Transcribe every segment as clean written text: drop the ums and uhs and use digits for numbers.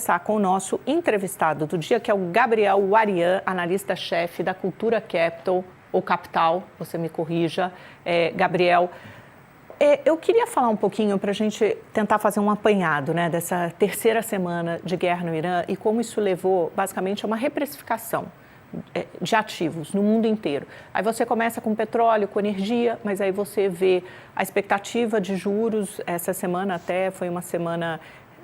Começar com o nosso entrevistado do dia, que é o Gabriel Warian, analista-chefe da Cultura Capital, ou Capital, você me corrija, Gabriel. Eu queria falar um pouquinho para a gente tentar fazer um apanhado, né, dessa terceira semana de guerra no Irã e como isso levou, basicamente, a uma reprecificação de ativos no mundo inteiro. Aí você começa com petróleo, com energia, mas aí você vê a expectativa de juros. Essa semana até foi uma semana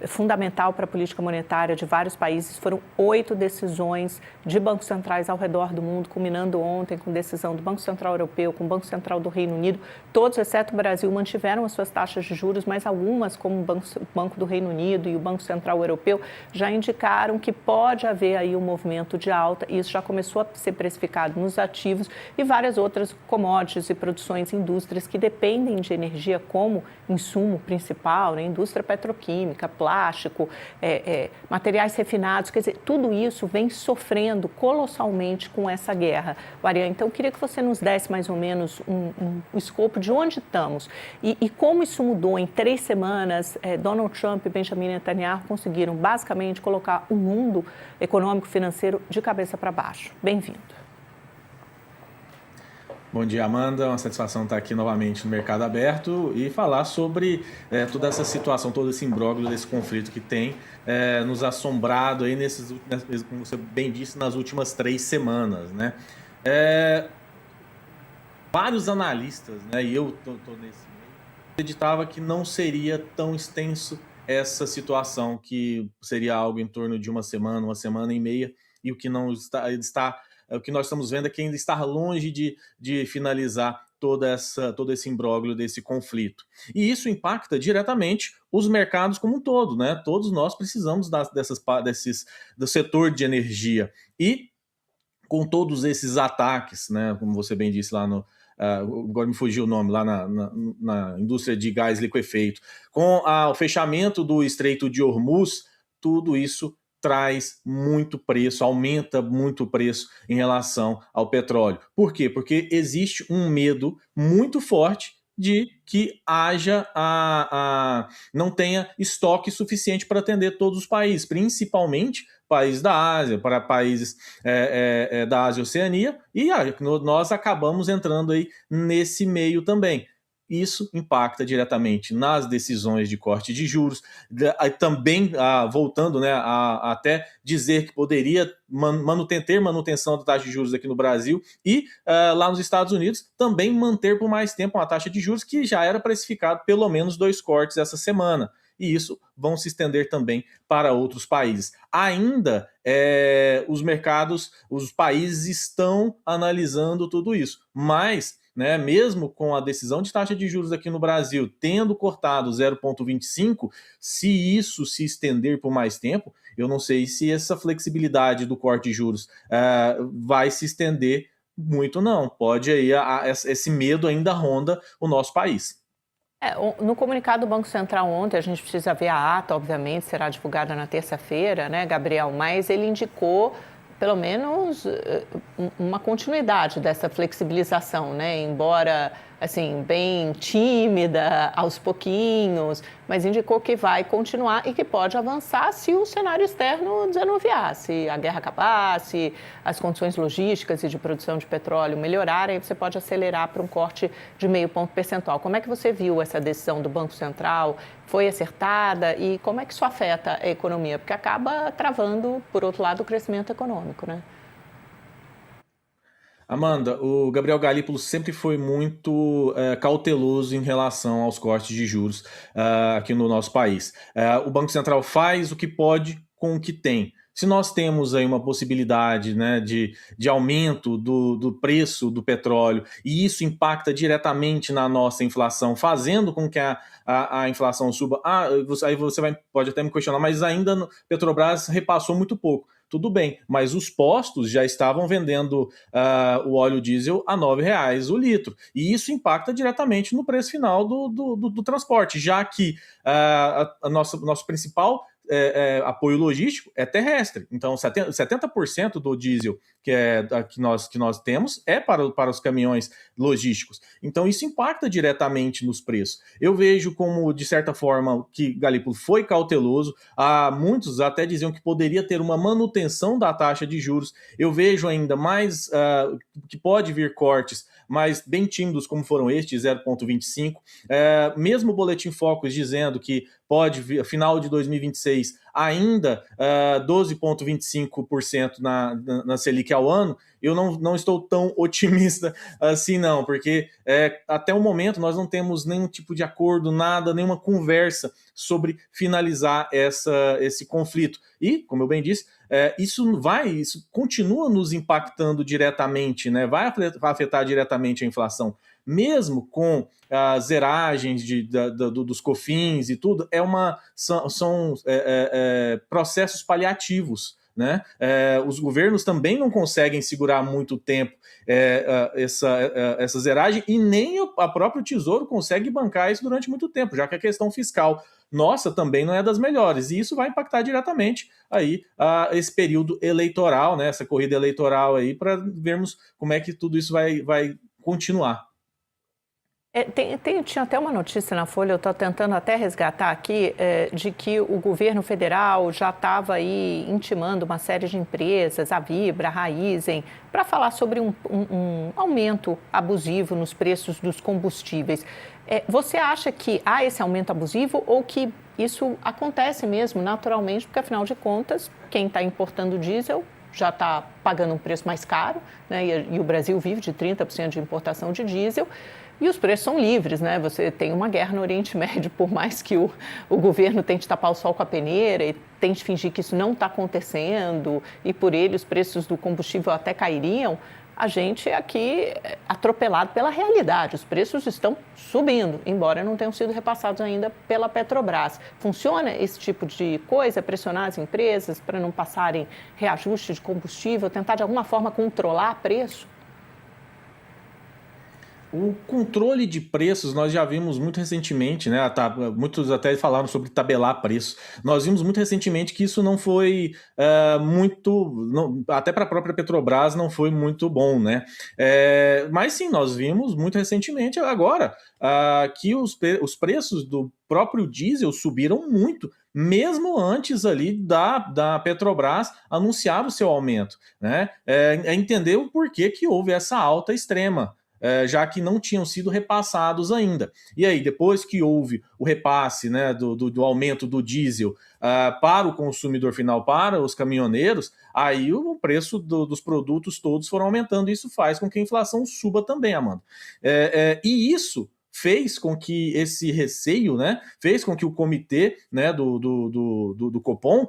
fundamental para a política monetária de vários países. Foram 8 decisões de bancos centrais ao redor do mundo, culminando ontem com decisão do Banco Central Europeu, com o Banco Central do Reino Unido. Todos, exceto o Brasil, mantiveram as suas taxas de juros, mas algumas, como o Banco do Reino Unido e o Banco Central Europeu, já indicaram que pode haver aí um movimento de alta, e isso já começou a ser precificado nos ativos e várias outras commodities e produções, indústrias que dependem de energia como insumo principal, né? Indústria petroquímica, plástico, materiais refinados, quer dizer, tudo isso vem sofrendo colossalmente com essa guerra. Warian, então eu queria que você nos desse mais ou menos um escopo de onde estamos e como isso mudou em 3 semanas. Donald Trump e Benjamin Netanyahu conseguiram basicamente colocar o mundo econômico financeiro de cabeça para baixo. Bem-vindo. Bom dia, Amanda. É uma satisfação estar aqui novamente no Mercado Aberto e falar sobre toda essa situação, todo esse imbróglio desse conflito que tem nos assombrado aí como você bem disse, nas últimas 3 semanas, né? Vários analistas, né, e eu tô nesse meio, acreditava que não seria tão extenso essa situação, que seria algo em torno de uma semana e meia, e o que não está o que nós estamos vendo é que ainda está longe de finalizar todo esse imbróglio desse conflito. E isso impacta diretamente os mercados como um todo, né? Todos nós precisamos do setor de energia. E com todos esses ataques, né, como você bem disse lá agora me fugiu o nome, lá na indústria de gás liquefeito, com o fechamento do Estreito de Hormuz, tudo isso traz muito preço, aumenta muito o preço em relação ao petróleo. Por quê? Porque existe um medo muito forte de que não tenha estoque suficiente para atender todos os países, principalmente países da Ásia, para países da Ásia e Oceania, e nós acabamos entrando aí nesse meio também. Isso impacta diretamente nas decisões de corte de juros, também voltando, né, a até dizer que poderia ter manutenção da taxa de juros aqui no Brasil e lá nos Estados Unidos também manter por mais tempo uma taxa de juros que já era precificado pelo menos 2 cortes essa semana. E isso vão se estender também para outros países. Ainda os países estão analisando tudo isso, mas, né, mesmo com a decisão de taxa de juros aqui no Brasil tendo cortado 0,25, se isso se estender por mais tempo, eu não sei se essa flexibilidade do corte de juros vai se estender muito, não. Pode aí, esse medo ainda ronda o nosso país. No comunicado do Banco Central ontem, a gente precisa ver a ata, obviamente, será divulgada na terça-feira, né, Gabriel? Mas ele indicou, pelo menos, uma continuidade dessa flexibilização, né? Embora, assim, bem tímida, aos pouquinhos, mas indicou que vai continuar e que pode avançar se o cenário externo desanuviar, se a guerra acabar, se as condições logísticas e de produção de petróleo melhorarem, você pode acelerar para um corte de 0,5 ponto percentual. Como é que você viu essa decisão do Banco Central? Foi acertada? E como é que isso afeta a economia? Porque acaba travando, por outro lado, o crescimento econômico, né? Amanda, o Gabriel Galípolo sempre foi muito cauteloso em relação aos cortes de juros aqui no nosso país. O Banco Central faz o que pode com o que tem. Se nós temos aí uma possibilidade, né, de aumento do preço do petróleo, e isso impacta diretamente na nossa inflação, fazendo com que a inflação suba, aí você pode até me questionar, mas ainda Petrobras repassou muito pouco. Tudo bem, mas os postos já estavam vendendo o óleo diesel a R$9 o litro. E isso impacta diretamente no preço final do transporte, já que nosso principal apoio logístico é terrestre. Então, 70% do diesel que nós temos é para os caminhões logísticos. Então, isso impacta diretamente nos preços. Eu vejo como, de certa forma, que Galípolo foi cauteloso. Muitos até diziam que poderia ter uma manutenção da taxa de juros. Eu vejo ainda mais que pode vir cortes, mas bem tímidos como foram estes, 0,25. Mesmo o Boletim Focus dizendo que pode vir, final de 2026, ainda 12,25% na Selic ao ano, eu não estou tão otimista assim não, porque até o momento nós não temos nenhum tipo de acordo, nada, nenhuma conversa sobre finalizar esse conflito. E, como eu bem disse, isso continua nos impactando diretamente, né? Vai afetar diretamente a inflação. Mesmo com as zeragens dos COFINS e tudo, são processos paliativos, né? Os governos também não conseguem segurar muito tempo essa zeragem, e nem a próprio Tesouro consegue bancar isso durante muito tempo, já que a questão fiscal nossa também não é das melhores, e isso vai impactar diretamente aí esse período eleitoral, né? Essa corrida eleitoral aí, para vermos como é que tudo isso vai continuar. Tinha até uma notícia na Folha, eu estou tentando até resgatar aqui, de que o governo federal já estava aí intimando uma série de empresas, a Vibra, a Raizen, para falar sobre um aumento abusivo nos preços dos combustíveis. Você acha que há esse aumento abusivo ou que isso acontece mesmo naturalmente, porque afinal de contas, quem está importando diesel já está pagando um preço mais caro, né? E o Brasil vive de 30% de importação de diesel. E os preços são livres, né? Você tem uma guerra no Oriente Médio, por mais que o governo tente tapar o sol com a peneira e tente fingir que isso não está acontecendo, e por ele os preços do combustível até cairiam, a gente é aqui atropelado pela realidade. Os preços estão subindo, embora não tenham sido repassados ainda pela Petrobras. Funciona esse tipo de coisa, pressionar as empresas para não passarem reajuste de combustível, tentar de alguma forma controlar preço? O controle de preços nós já vimos muito recentemente, né? Muitos até falaram sobre tabelar preços. Nós vimos muito recentemente que isso não foi até para a própria Petrobras não foi muito bom, né? Mas sim, nós vimos muito recentemente agora que os preços do próprio diesel subiram muito, mesmo antes ali da Petrobras anunciar o seu aumento, né? Entender o porquê que houve essa alta extrema, já que não tinham sido repassados ainda. E aí, depois que houve o repasse, né, do aumento do diesel para o consumidor final, para os caminhoneiros, aí o preço dos produtos todos foram aumentando, e isso faz com que a inflação suba também, Amanda. E isso fez com que esse receio, né, fez com que o comitê, né, do Copom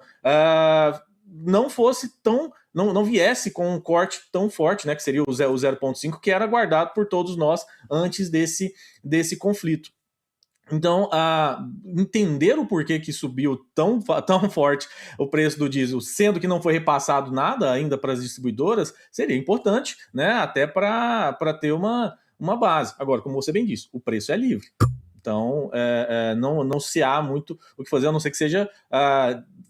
não fosse tão... Não viesse com um corte tão forte, né, que seria o 0,5, que era guardado por todos nós antes desse conflito. Então, entender o porquê que subiu tão forte o preço do diesel, sendo que não foi repassado nada ainda para as distribuidoras, seria importante, né, até para ter uma base. Agora, como você bem disse, o preço é livre. Então, não se há muito o que fazer, a não ser que seja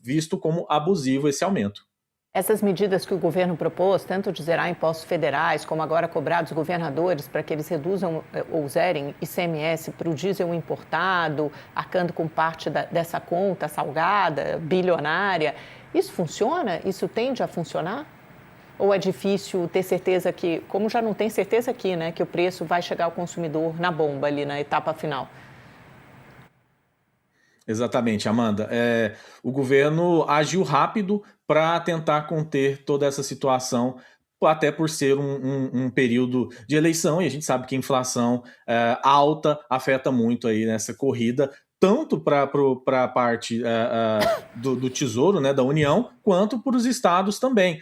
visto como abusivo esse aumento. Essas medidas que o governo propôs, tanto de zerar impostos federais, como agora cobrar dos governadores para que eles reduzam ou zerem ICMS para o diesel importado, arcando com parte dessa conta salgada, bilionária, isso funciona? Isso tende a funcionar? Ou é difícil ter certeza que, como já não tem certeza aqui, né, que o preço vai chegar ao consumidor na bomba ali na etapa final? Exatamente, Amanda. O governo agiu rápido para tentar conter toda essa situação, até por ser um período de eleição, e a gente sabe que a inflação alta afeta muito aí nessa corrida, tanto para a parte do Tesouro, né, da União, quanto para os estados também.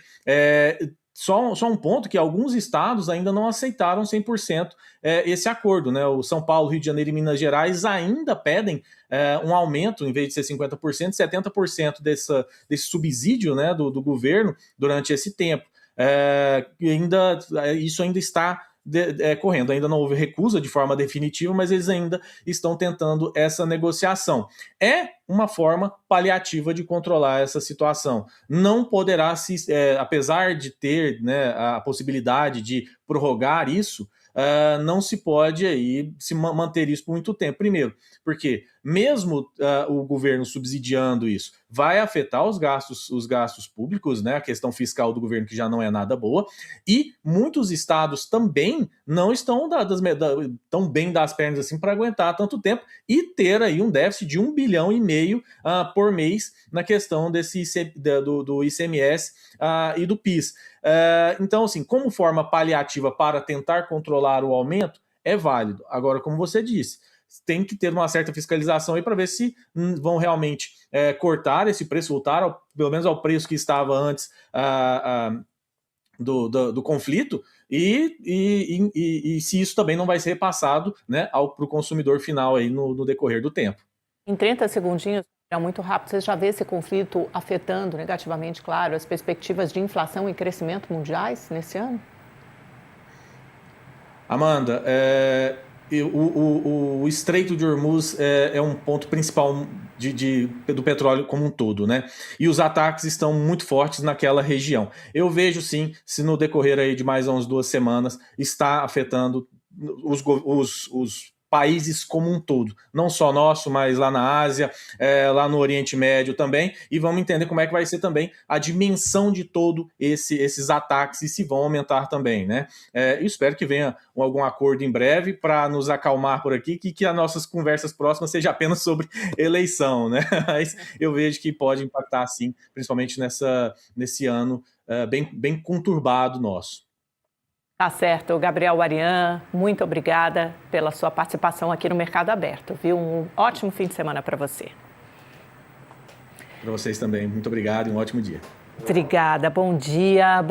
Só um ponto, que alguns estados ainda não aceitaram 100% esse acordo, né? O São Paulo, Rio de Janeiro e Minas Gerais ainda pedem um aumento, em vez de ser 50%, 70% desse subsídio, né, do governo durante esse tempo. Isso ainda está correndo. Ainda não houve recusa de forma definitiva, mas eles ainda estão tentando essa negociação. É uma forma paliativa de controlar essa situação. Não poderá, apesar de ter, né, a possibilidade de prorrogar isso, não se pode aí se manter isso por muito tempo. Primeiro, porque mesmo o governo subsidiando isso, vai afetar os gastos públicos, né? A questão fiscal do governo que já não é nada boa, e muitos estados também não estão tão bem das pernas assim para aguentar tanto tempo e ter aí um déficit de 1,5 bilhão por mês na questão do ICMS e do PIS. Então, assim, como forma paliativa para tentar controlar o aumento, é válido. Agora, como você disse, tem que ter uma certa fiscalização aí para ver se vão realmente cortar esse preço, voltar pelo menos ao preço que estava antes do conflito, e se isso também não vai ser repassado, né, para o consumidor final aí no decorrer do tempo. Em 30 segundinhos, é muito rápido, você já vê esse conflito afetando negativamente, claro, as perspectivas de inflação e crescimento mundiais nesse ano? Amanda, o Estreito de Hormuz é um ponto principal do petróleo como um todo, né? E os ataques estão muito fortes naquela região. Eu vejo sim, se no decorrer aí de mais umas 2 semanas está afetando os países como um todo, não só nosso, mas lá na Ásia, lá no Oriente Médio também, e vamos entender como é que vai ser também a dimensão de todo esses ataques e se vão aumentar também, né? Eu espero que venha algum acordo em breve para nos acalmar por aqui, que as nossas conversas próximas sejam apenas sobre eleição, né? Mas eu vejo que pode impactar sim, principalmente nesse ano bem conturbado nosso. Tá certo, Gabriel Warian, muito obrigada pela sua participação aqui no Mercado Aberto, viu? Um ótimo fim de semana para você. Para vocês também, muito obrigado e um ótimo dia. Obrigada, bom dia.